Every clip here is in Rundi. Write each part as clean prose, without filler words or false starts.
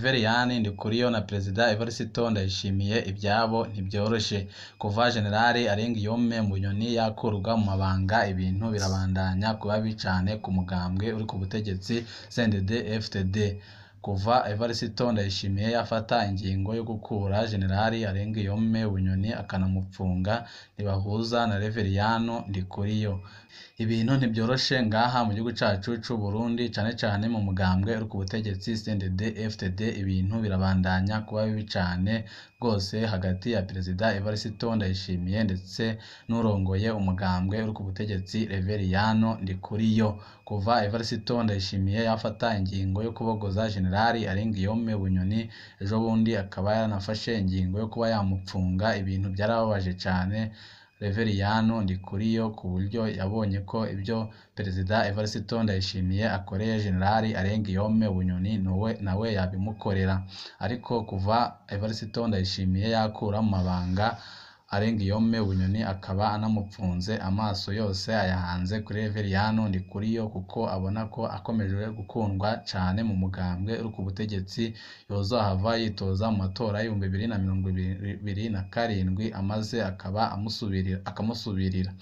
Ndikuriyo na Perezida Evariste Ndayishimiye ibyabo ntibyoroshe. Kuva Generali Arengiyome Bunyoni yakurwa mu mabanga, ibintu birabandanya kuba bibi cane ku mugambwe uri ku butegetsi CNDD-FDD. Kuva Evariste Ndayishimiye yafata ingingo yo gukura Generali Arengiyome Bunyoni akanamupfunga, ntibahuza na Reveriyano Ndikuriyo. Ibintu ntibyoroshe ngaha mu gihugu cacu c'u Burundi, cane cane mu mugambwe uri ku butegetsi CNDD-FDD. Ibintu birabandanya kuba bibi cane rwose hagati ya Perezida Evariste Ndayishimiye ndetse n'urongoye umugambwe uri ku butegetsi Reveriyano Ndikuriyo. Kuva Evariste Ndayishimiye yafata ingingo yo kubogoza Generali Arengiyome Bunyoni, ejo bundi akaba yaranafashe ingingo yo kuba yamupfunga, ibintu byarababaje cane Reveriyano Ndikuriyo ku buryo yabonye ko ibyo Perezida Evariste Ndayishimiye akoreye Generali Arengiyome Bunyoni nawe yabimukorera. Ariko kuva Evariste Ndayishimiye yakura mu mabanga Arengiyome Bunyoni, akaba anamupfunze, amaso yose ayahanze kuri Reveriyano Ndikuriyo kuko abona ko akomeje gukundwa cane mu mugambwe uri ku butegetsi, yozohava yitoza mu matora y'ibihumbi 2027 amaze akaba akamusubirira.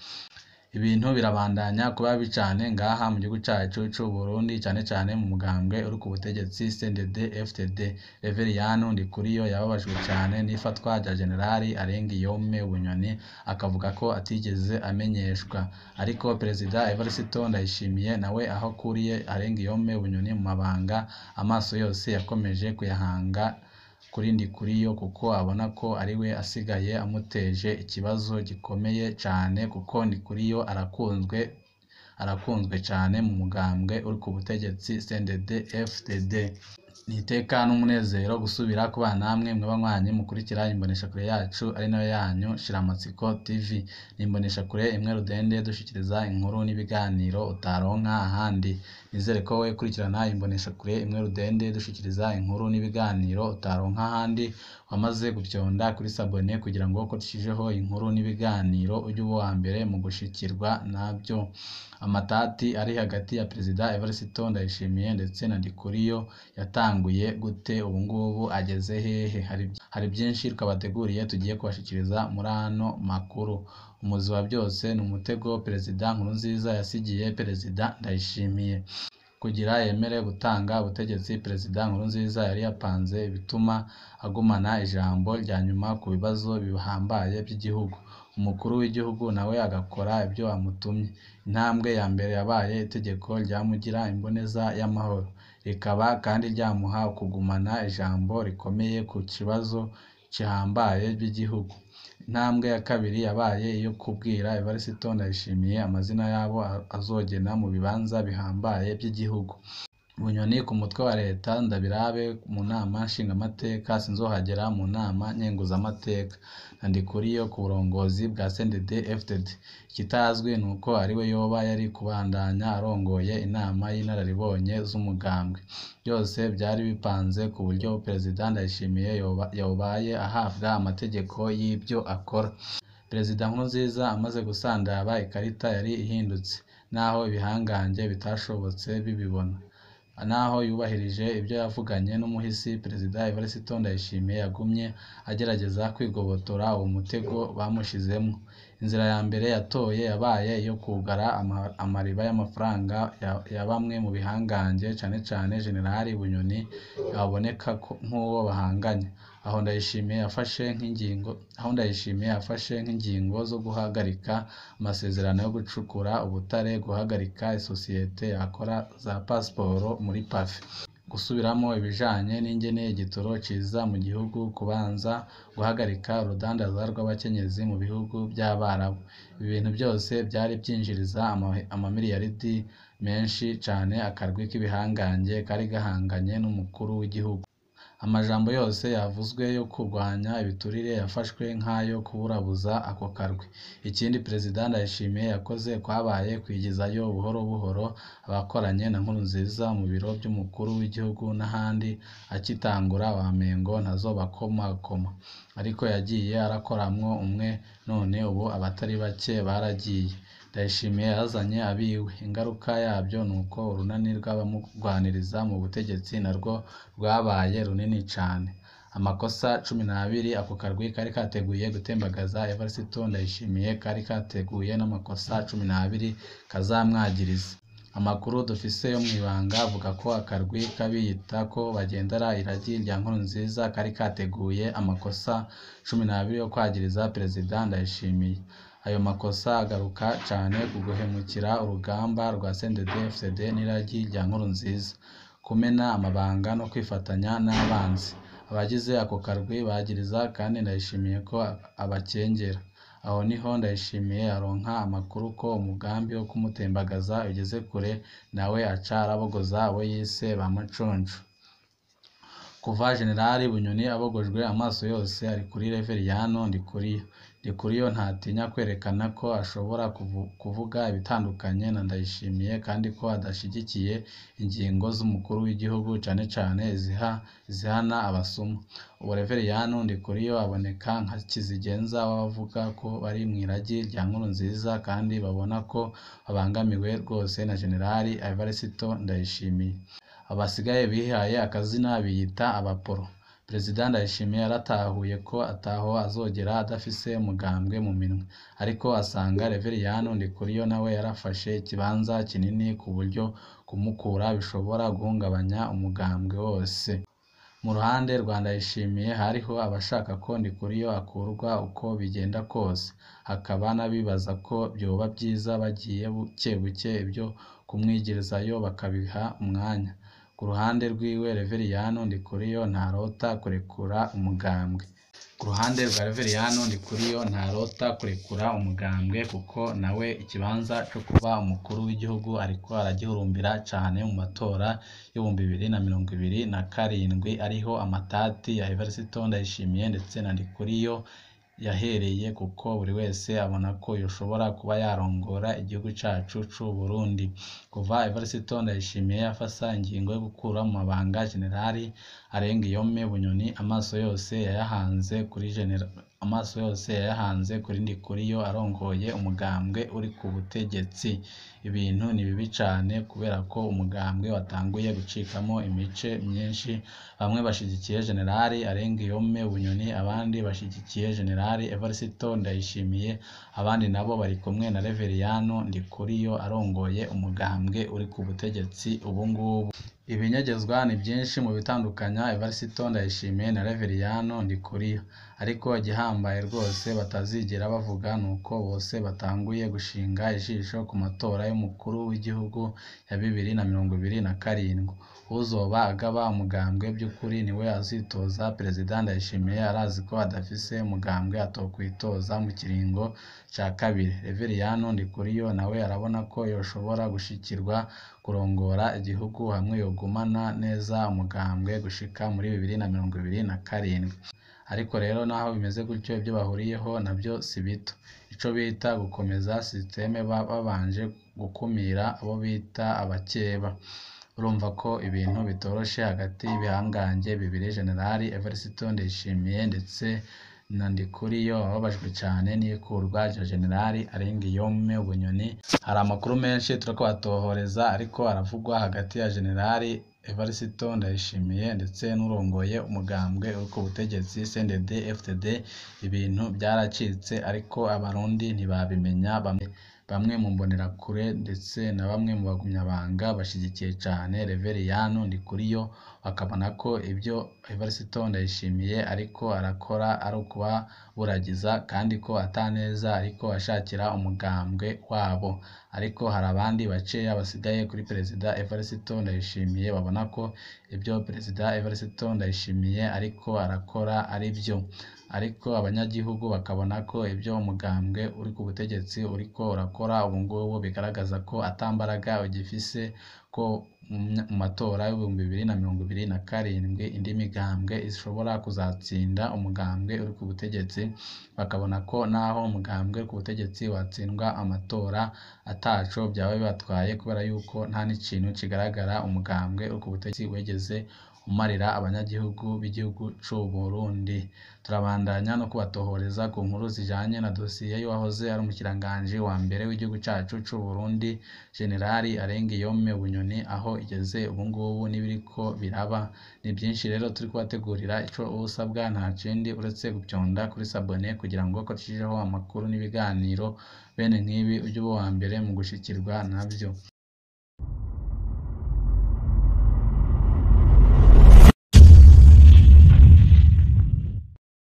Ibintu birabandanya kuba bibi cane ngaha mu gihugu cacu c'u Burundi, cane cane mu mugambwe uri ku butegetsi CNDD-FDD. Reveriyano Ndikuriyo yababajwe cane n'ifatwa rya Generali Arengiyome Bunyoni, akavuga ko atigeze amenyeshwa. Ariko Perezida Evariste Ndayishimiye nawe aho akuriye Arengiyome Bunyoni mu mabanga, amaso yose yakomeje kuyahanga kuri Ndikuriyo kuko abona ko ariwe asigaye amuteje ikibazo gikomeye cane, kuko Ndikuriyo arakunzwe cane mu mugambwe uri ku butegetsi CNDD-FDD. Niteka n'umunezero gusubira kubana namwe mwe banywanyi mukurikira imboneshakure yacu ari nayo yanyu Shiramatsiko TV. Imboneshakure imwe rudende dushikiriza inkuru n'ibiganiro utaronka ahandi. Nizere ko we kurikirana imboneshakure imwe rudende dushikiriza inkuru n'ibiganiro utaronka ahandi wamaze gufyonda kuri sabone kugira ngo ko tushijeho inkuru n'ibiganiro ujye uwa mbere mu gushikirwa nabyo. Amatati ari hagati ya Perezida Evariste Ndayishimiye ndetse na Ndikuriyo yatanguye gute, ubu ngubu ageze hehe? Hari byinshi twabateguriye tugiye kubashikiriza muri ano makuru. Umuzi wa byose ni umutego Perezida Nkurunziza yasigiye Perezida Ndayishimiye. Kugira yemere gutanga ubutegetsi, Perezida Nkurunziza yari yapanze ibituma agumana ijambo rya nyuma ku bibazo bihambaye by'igihugu. Umukuru w'igihugu nawe agakora ibyo amutumye. Intambwe ya mbere yabaye itegeko ryamugira imboneza y'amahoro, rikaba kandi ryamuha kugumana ijambo rikomeye ku kibazo gihambaye by'igihugu. Intambwe ya kabiri yabaye iyo kubwira Evariste Ndayishimiye amazina yabo azogena mu bibanza bihambaye by'igihugu. Bunyoni ku mutwe wa leta ndabirabe mu nama nshingamateka, sinzohagera mu nama nkenguzamateka. Ndikuriyo ku burongozi bwa CNDD-FDD. Ikitazwi nuko ariwe yoba yari kubandanya arongoye inama y'inararibonye z'umugambwe. Byose byari bipanze ku buryo Perezida Ndayishimiye yobaye ahabwa amategeko y'ibyo akora. Perezida Nkurunziza amaze gusandaba, ikarita yari ihindutse, naho ibihangange bitashobotse bibibona. Naho yubahirije ibyo yavuganye n'umuhisi, Perezida Evariste Ndayishimiye yagumye agerageza kwigobotora uwo mutego bamushizemo. Inzira ya mbere yatoye yabaye iyo kugara amariba y'amafaranga ya bamwe mu bihangange, cane cane Generali Bunyoni yaboneka nk'uwo bahanganye. Aho Ndayishimiye yafashe nk'ingingo zo guhagarika amasezerano yo gucukura ubutare, guhagarika isosiyete yakora za pasiporo muri pafe, gusubiramo ibijanye n'ingene igitoro ciza mu gihugu, kubanza guhagarika urudandazwa rw'abakenyezi mu bihugu by'Abarabu. Ibi bintu byose byari byinjiriza amamiliyaridi menshi cane akarwi k'ibihangange kari gahanganye n'umukuru w'igihugu. Amajambo yose yavuzwe yo kurwanya ibiturire yafashwe nk'ayo kuburabuza ako karwi. Ikindi Perezida Ndayishimiye yakoze kwabaye kwigizayo buhoro buhoro abakoranye na Nkurunziza mu biro by'umukuru w'igihugu n'ahandi, akitangura wamengo ntazobakomakoma. ariko yagiye arakoramwo umwe none ubu abatari bake baragiye. Ndayishimiye yazanye abiwe, ingaruka yabyo nuko urunani rw'abamurwaniriza mu butegetsi narwo rwabaye runini cane. Amakosa 12 ako karwi kari kateguye gutembagaza Evariste Ndayishimiye kari kateguye n'amakosa 12 kazamwagiriza. Amakuru dufise yo mw'ibanga avuga ko akarwi kabiyita ko bagendera iragi rya Nkurunziza kari kateguye amakosa 12 yo kwagiriza Perezida Ndayishimiye. Ayo makosa agaruka cane ku guhemukira urugamba rwa CNDD-FDD n'iragi rya Nkurunziza, kumena amabanga no kwifatanya n'abanzi. Abagize ako karwi bagiriza kandi Ndayishimiye ko abakengera. Aho niho Ndayishimiye aronka amakuru ko umugambi wo kumutembagaza ugeze kure, nawe aca arabogoza abo yise ba maconco. Kuva Generali Bunyoni abogojwe amaso yose ari kuri Reveriyano Ndikuriyo. Ndikuriyo ntatinya kwerekana ko ashobora kuvuga ibitandukanye na Ndayishimiye kandi ko adashigikiye ingingo z'umukuru w'igihugu cane cane zihana abasuma. Ubu Reveriyano Ndikuriyo aboneka nka kizigenza w'abavuga ko bari mw'iragi rya Nkurunziza kandi babona ko babangamiwe rwose na Generali Evariste Ndayishimiye. Abasigaye bihaye akazina biyita abaporo. Perezida Ndayishimiye yaratahuye ko ataho azogera adafise umugambwe mu minwe, ariko asanga Reveriyano Ndikuriyo nawe yarafashe ikibanza kinini ku buryo kumukura bishobora guhungabanya umugambwe wose. Mu ruhande rwa Ndayishimiye hariho abashaka ko Ndikuriyo akurwa uko bigenda kose, hakaba n'abibaza ko byoba byiza bagiye buke buke ibyo kumwigirizayo bakabiha umwanya. Ku ruhande rwiwe Reveriyano Ndikuriyo ntarota kurekura umugambwe. Kuko nawe ikibanza cyo kuba umukuru w'igihugu ariko aragihurumbira cane mu matora y'ibihumbi 2027 ariho amatati ya Evariste Ndayishimiye ndetse na Ndikuriyo yahereye, kuko buri wese abona ko yoshobora kuba yarongora igihugu cacu c'u Burundi. Kuva Evariste Ndayishimiye yafasa ingingo yo gukura mu mabanga Generali Arengiyome Bunyoni, amaso yose yayahanze kuri Ndikuriyo arongoye umugambwe uri ku butegetsi. Ibintu ni bibi cane kubera ko umugambwe watanguye gucikamo imice myinshi, bamwe bashigikiye Generali Arengiyome Bunyoni, abandi bashigikiye Generali Evariste Ndayishimiye, abandi nabo bari kumwe na Reveriyano Ndikuriyo arongoye umugambwe uri ku butegetsi ubu ngubu. Ibinyagezwa ni byinshi mu bitandukanya Evariste Ndayishimiye na Reveriyano Ndikuriyo, ariko igihambaye rwose batazigera bavuga nuko bose batanguye gushinga ijisho ku matora y'umukuru w'igihugu ya 2027. Uzoba agaba umugambwe by'ukuri niwe azitoza. Perezida Ndayishimiye arazi ko adafise umugambwe atokwitoza mu kiringo ca kabiri. Reveriyano Ndikuriyo nawe arabona ko yoshobora gushikirwa kurongora igihugu hamwe yogumana neza umugambwe gushika muri 2027. Ariko rero naho bimeze gutyo, ibyo bahuriyeho nabyo si bito. Ico bita gukomeza systeme babanje gukumira abo bita abakeba. Urumva ko ibintu bitoroshe hagati y'ibihangange bibiri, Generali Evariste Ndayishimiye ndetse na Ndikuriyo bababajwe cane n'ikurwa rya Generali Arengiyome Bunyoni. Hari amakuru menshi turiko batohoreza ariko aravugwa hagati ya Generali Evariste Ndayishimiye ndetse n'urongoye umugambwe uri ku butegetsi CNDD-FDD. Ibintu byaracitse ariko abarundi ntibabimenya. Bamwe mu mbonerakure ndetse na bamwe mu bagumyabanga bashigikiye cane Reveriyano Ndikuriyo, bakabona ko ibyo Evariste Ndayishimiye ariko arakora ari ukuba buragiza kandi ko ataneza ariko ashakira umugambwe wabo. Ariko hari abandi baceya basigaye kuri Perezida Evariste Ndayishimiye babona ko ibyo Perezida Evariste Ndayishimiye ariko arakora ari byo, ariko abanyagihugu bakabona ko ibyo umugambwe uri ku butegetsi uriko urakora ubu ngubu bigaragaza ko atambaraga ugifise, ko mu matora y'ibihumbi 2027 indi migambwe ishobora kuzatsinda umugambwe uri ku butegetsi. Bakabona ko naho umugambwe uri ku butegetsi watsindwa amatora ataco byaba bibatwaye, kubera yuko nta n'ikintu kigaragara umugambwe uri ku butegetsi wegeze umarira abanyagihugu b'igihugu c'u Burundi. Turabandanya no kubatohoreza ku nkuru zijanye na dosiye y'uwahoze ari umukiranganji wa mbere w'igihugu cacu c'u Burundi Generali Arengiyome Bunyoni aho igeze ubungubu n'ibiriko biraba. Ni byinshi rero turi kubategurira, ico usabwa nta kindi uretse gupyonda kuri sabone kugira ngo ko tushijeho amakuru n'ibiganiro bene nk'ibi ujye uba uwa mbere mu gushikirwa navyo.